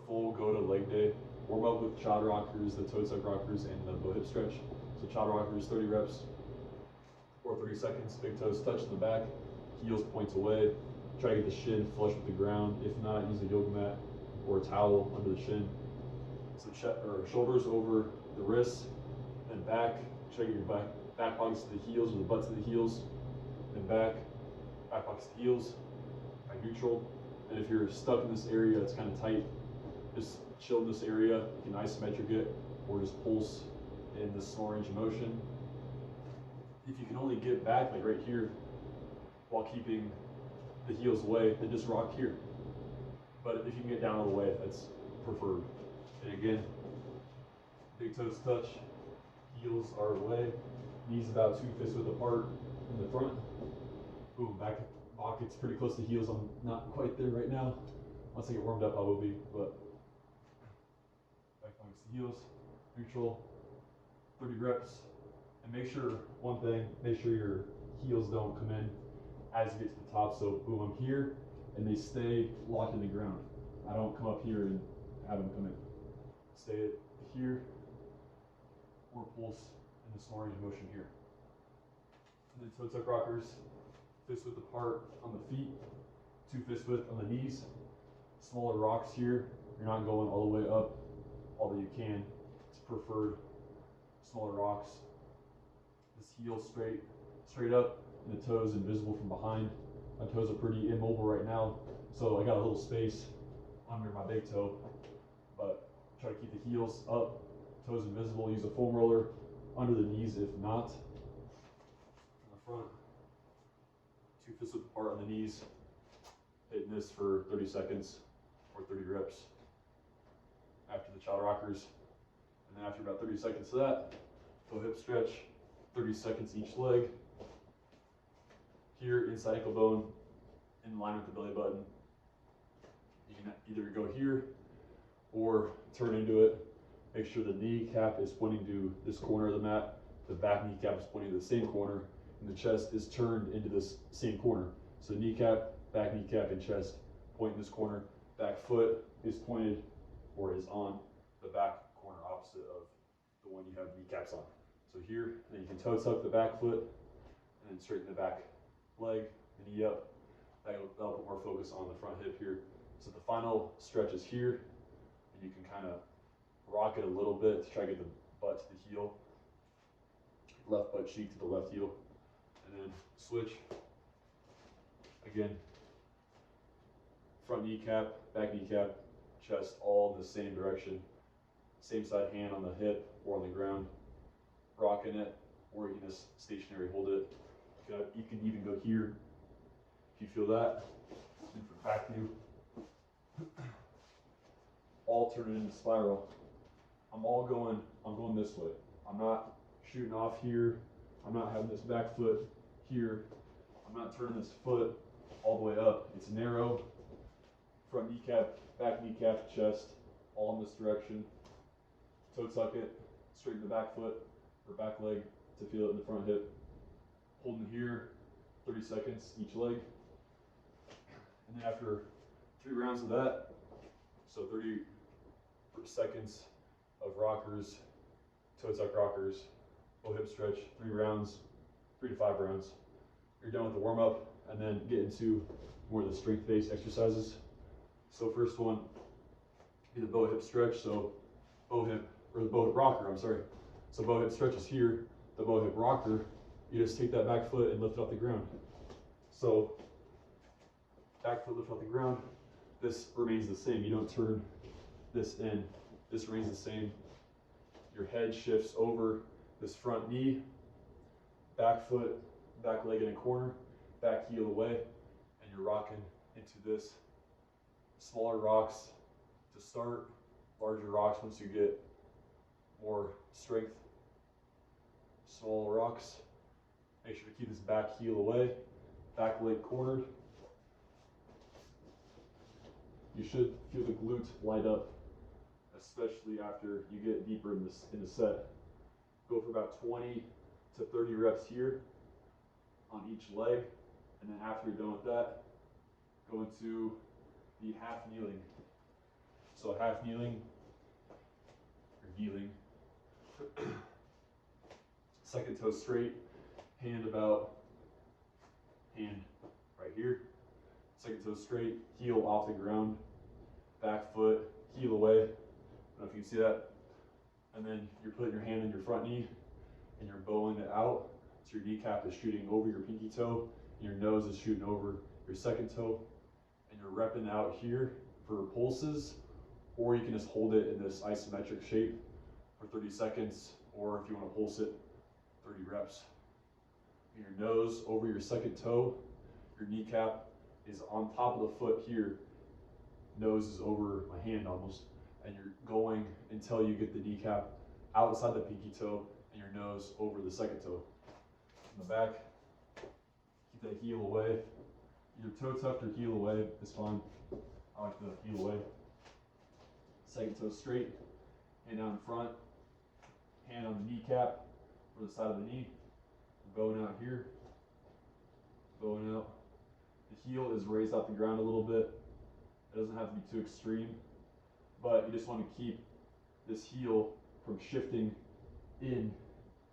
full GOATA leg day. Warm up with child rockers, the toe tuck rockers, and the bow hip stretch. So child rockers, 30 reps or 30 seconds. Big toes touch the back, heels point away. Try to get the shin flush with the ground. If not, use a yoga mat or a towel under the shin. So shoulders over the wrists, then back. Try to get your back pockets to the heels or the butt to the heels, then back pockets to the heels, by neutral. And if you're stuck in this area, it's kind of tight, just chill in this area. You can isometric it or just pulse in this small range of motion. If you can only get back, like right here, while keeping the heels away, then just rock here. But if you can get down all the way, that's preferred. And again, big toes touch, heels are away, knees about 2 fists width apart in the front. Boom, back pockets pretty close to heels. I'm not quite there right now. Once I get warmed up, I will be, but back pockets to heels, neutral, 30 reps. And make sure, one thing, make sure your heels don't come in as you get to the top. So boom, I'm here, and they stay locked in the ground. I don't come up here and have them come in. Stay here, or pulse in the small range of motion here. And then toe tuck rockers, fist width apart on the feet, 2 fist width on the knees. Smaller rocks here. You're not going all the way up, although you can. It's preferred. Smaller rocks. This heel straight up, and the toes invisible from behind. My toes are pretty immobile right now, so I got a little space under my big toe, but try to keep the heels up, toes invisible. Use a foam roller under the knees if not. In the front, 2 fists width apart on the knees, hitting this for 30 seconds or 30 reps after the child rockers. And then after about 30 seconds of that, bow hip stretch, 30 seconds each leg. Here, inside ankle bone, in line with the belly button. You can either go here or turn into it. Make sure the kneecap is pointing to this corner of the mat, the back kneecap is pointing to the same corner, and the chest is turned into this same corner. So kneecap, and chest point in this corner. Back foot is pointed or is on the back corner opposite of the one you have kneecaps on. So here, and then you can toe tuck the back foot and then straighten the back leg, the knee up. That'll put more focus on the front hip here. So the final stretch is here, and you can kind of rock it a little bit to try to get the butt to the heel, left butt cheek to the left heel, and then switch. Again, front kneecap, back kneecap, chest all in the same direction. Same side hand on the hip or on the ground, rocking it, or you can just stationary hold it. You can even go here if you feel that. And for back view, all turn it into spiral. I'm going this way. I'm not shooting off here. I'm not having this back foot here. I'm not turning this foot all the way up. It's narrow. Front kneecap, back kneecap, chest, all in this direction. Toe tuck it, straighten the back foot or back leg to feel it in the front hip. Holding here, 30 seconds each leg. And then after 3 rounds of that, so 30 seconds of rockers, toe tuck rockers, bow hip stretch, 3 rounds, 3 to 5 rounds. You're done with the warm up, and then get into more of the strength-based exercises. So first one be the bow hip stretch. So bow hip rocker, I'm sorry. So bow hip stretch is here. The bow hip rocker, you just take that back foot and lift it off the ground. So back foot lift off the ground. This remains the same. You don't turn this in. This remains the same. Your head shifts over this front knee, back foot, back leg in a corner, back heel away, and you're rocking into this. Smaller rocks to start, larger rocks once you get more strength. Smaller rocks. Make sure to keep this back heel away, back leg cornered. You should feel the glute light up, especially after you get deeper in the set. Go for about 20 to 30 reps here on each leg, and then after you're done with that, go into the half kneeling. So half kneeling, or kneeling. Second toe straight, hand right here. Second toe straight, heel off the ground, back foot, heel away. I don't know if you can see that. And then you're putting your hand on your front knee and you're bowing it out. So your kneecap is shooting over your pinky toe and your nose is shooting over your second toe. And you're repping out here for pulses, or you can just hold it in this isometric shape for 30 seconds, or if you want to pulse it, 30 reps. And your nose over your second toe, your kneecap is on top of the foot here, nose is over my hand almost, and you're going until you get the kneecap outside the pinky toe and your nose over the second toe. In the back, keep that heel away. Either toe tucked or heel away is fine. I like the heel away. Second toe straight, hand down in front, hand on the kneecap or the side of the knee, bowing out here, bowing out. The heel is raised off the ground a little bit. It doesn't have to be too extreme, but you just want to keep this heel from shifting in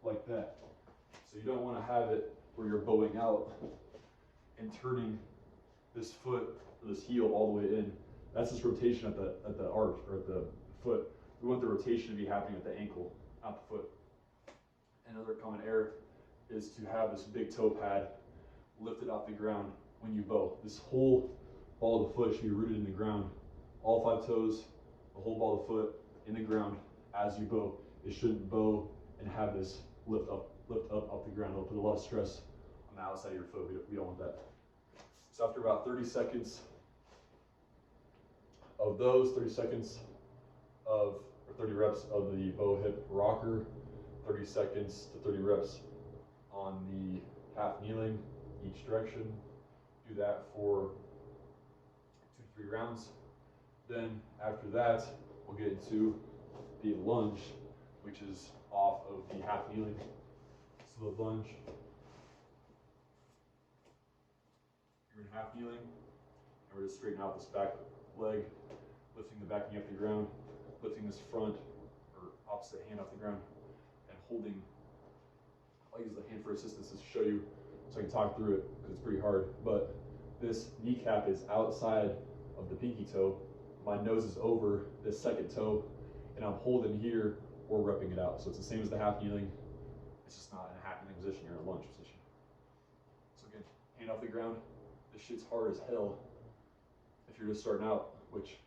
like that. So you don't want to have it where you're bowing out and turning this foot or this heel all the way in. That's this rotation at the arch or at the foot. We want the rotation to be happening at the ankle, not the foot. Another common error is to have this big toe pad lifted off the ground when you bow. This whole ball of the foot should be rooted in the ground. All 5 toes, the whole ball of the foot in the ground as you bow. It shouldn't bow and have this lift up off the ground. It'll put a lot of stress on the outside of your foot. We don't want that. So after about 30 seconds of those, 30 seconds of, or 30 reps of the bow hip rocker, 30 seconds to 30 reps on the half kneeling each direction. Do that for 2 to 3 rounds. Then after that, we'll get into the lunge, which is off of the half kneeling. So the lunge, you're in half kneeling, and we're just straightening out this back leg, lifting the back knee off the ground, lifting this front or opposite hand off the ground, and holding. I'll use the hand for assistance to show you so I can talk through it because it's pretty hard. But this kneecap is outside of the pinky toe. My nose is over this second toe, and I'm holding here or repping it out. So it's the same as the half kneeling. It's just not in a half kneeling position, you're in a lunge position. So again, hand off the ground. This shit's hard as hell if you're just starting out, which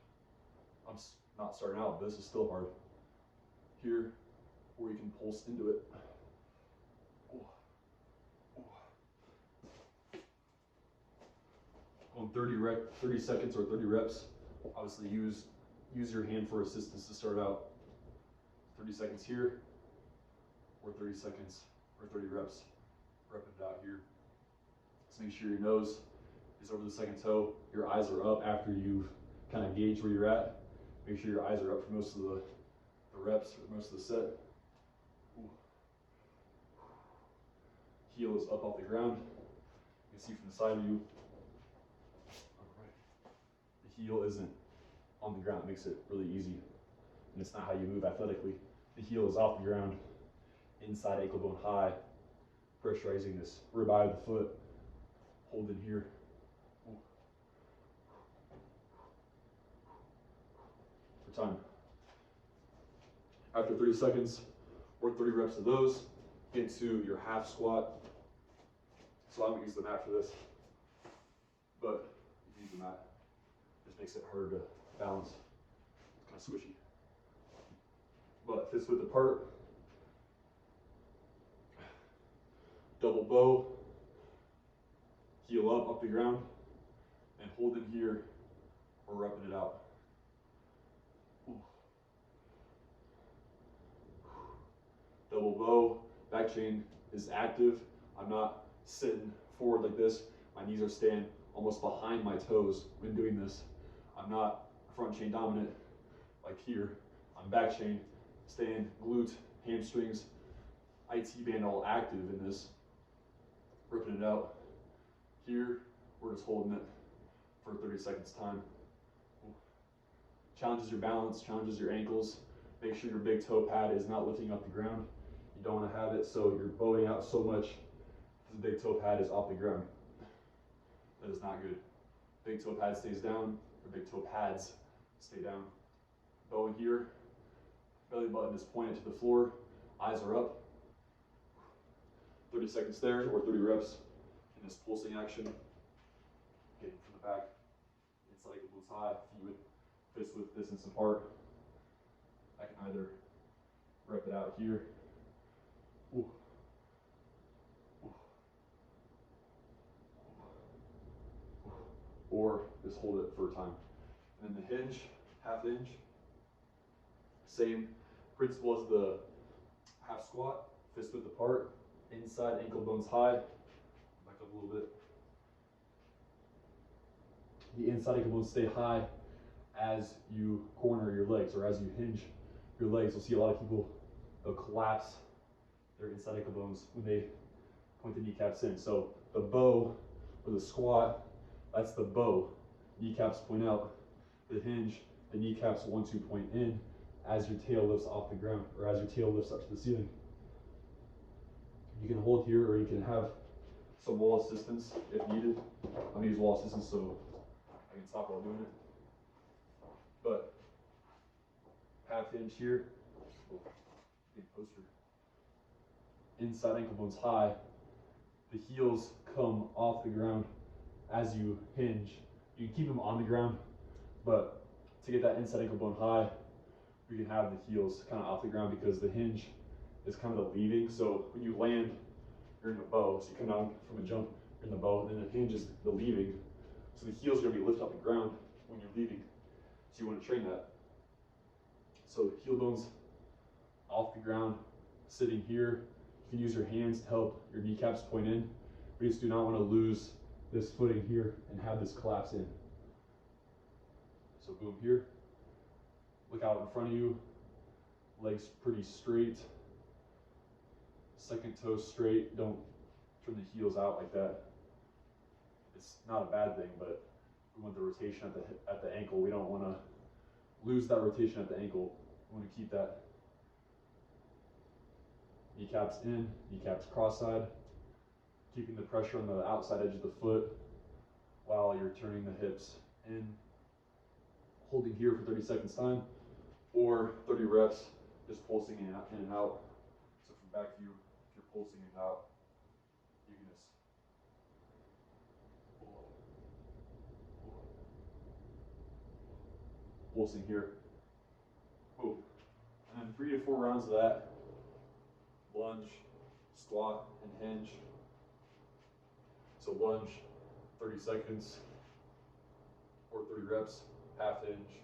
I'm not starting out, but this is still hard. Here, or you can pulse into it. On 30 seconds or 30 reps, obviously use your hand for assistance to start out. 30 seconds here, or 30 seconds or 30 reps. Rep it out here. So make sure your nose is over the second toe. Your eyes are up after you've kind of gauged where you're at. Make sure your eyes are up for most of the reps or most of the set. Ooh. Heel is up off the ground. You can see from the side of you. The heel isn't on the ground. It makes it really easy. And it's not how you move athletically. The heel is off the ground, inside ankle bone high, pressurizing this rib eye of the foot. Hold in here. Ooh. For time. After 30 seconds or 30 reps of those, get into your half squat. So I'm going to use the mat for this, but you can use the mat. Just makes it harder to balance. It's kind of squishy. But fits with the part. Double bow, heel up the ground, and hold in here or repping it out. Ooh. Double bow, back chain is active. I'm not sitting forward like this. My knees are staying almost behind my toes when doing this. I'm not front chain dominant like here. I'm back chain, staying glute, hamstrings, IT band all active in this. Ripping it out. Here, we're just holding it for 30 seconds time. Ooh. Challenges your balance, challenges your ankles. Make sure your big toe pad is not lifting off the ground. You don't want to have it so you're bowing out so much the big toe pad is off the ground. That is not good. Big toe pad stays down, or big toe pads stay down. Bowing here, belly button is pointed to the floor, eyes are up. 30 seconds there, or 30 reps in this pulsing action. Getting from the back, inside ankle bones high, feet with fists width distance apart. I can either rep it out here. Ooh. Or just hold it for a time. And then the hinge, half hinge, same principle as the half squat, fist width apart, inside ankle bones high, back up a little bit. The inside ankle bones stay high as you corner your legs, or as you hinge your legs. You'll see a lot of people, they'll collapse their inside ankle bones when they point the kneecaps in. So the bow, or the squat, that's the bow. Kneecaps point out. The hinge, the kneecaps 1-2 point in as your tail lifts off the ground, or as your tail lifts up to the ceiling. You can hold here, or you can have some wall assistance if needed. I'm gonna use wall assistance so I can talk while doing it. But half hinge here, poster. Inside ankle bones high. The heels come off the ground as you hinge. You can keep them on the ground, but to get that inside ankle bone high, we can have the heels kind of off the ground because the hinge is kind of the leaving. So when you land, you're in the bow. So you come down from a jump, you're in the bow, and then the hinge is the leaving. So the heels are going to be lifted off the ground when you're leaving. So you want to train that. So heel bones off the ground, sitting here. You can use your hands to help your kneecaps point in. We just do not want to lose this footing here and have this collapse in. So boom here. Look out in front of you. Legs pretty straight. Second toe straight. Don't turn the heels out like that. It's not a bad thing, but we want the rotation at the ankle. We don't want to lose that rotation at the ankle. We want to keep that. Kneecaps in, kneecaps cross-side. Keeping the pressure on the outside edge of the foot while you're turning the hips in. Holding here for 30 seconds time, or 30 reps, just pulsing in and out. So from back view, if you're pulsing in and out, you can just pulsing here. Boom. And then 3 to 4 rounds of that. Lunge, squat, and hinge. So lunge, 30 seconds, or 30 reps, half hinge,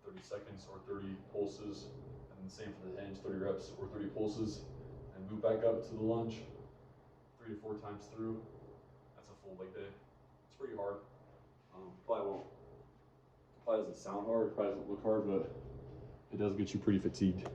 30 seconds, or 30 pulses, and then same for the hinge, 30 reps, or 30 pulses, and move back up to the lunge, 3 to 4 times through. That's a full leg day. It's pretty hard. Probably doesn't sound hard, probably doesn't look hard, but it does get you pretty fatigued.